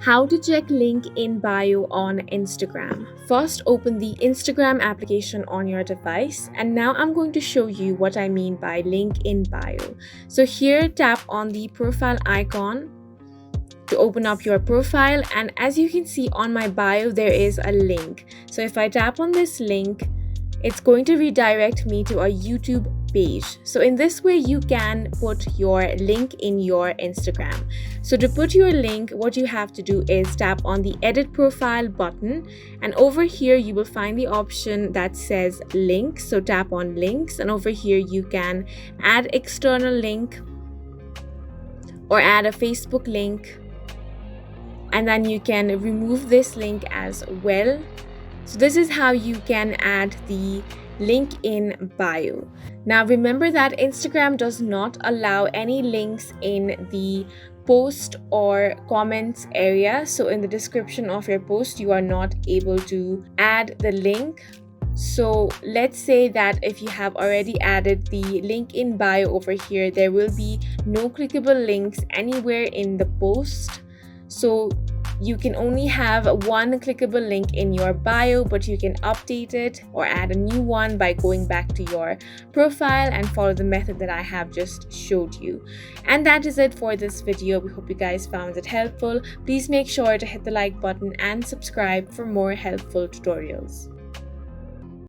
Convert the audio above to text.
How to check link in bio on Instagram. First, open the Instagram application on your device, and now I'm going to show you what I mean by link in bio. So here, tap on the profile icon to open up your profile, and as you can see on my bio there is a link. So if I tap on this link, it's going to redirect me to a YouTube page. So in this way you can put your link in your Instagram. So to put your link, what you have to do is tap on the edit profile button, and over here you will find the option that says links. So tap on links, and over here you can add external link or add a Facebook link, and then you can remove this link as well. So this is how you can add the link in bio. Now remember that Instagram does not allow any links in the post or comments area. So in the description of your post you are not able to add the link. So let's say that if you have already added the link in bio over here, there will be no clickable links anywhere in the post. So you can only have one clickable link in your bio, but you can update it or add a new one by going back to your profile and follow the method that I have just showed you. And that is it for this video. We hope you guys found it helpful. Please make sure to hit the like button and subscribe for more helpful tutorials.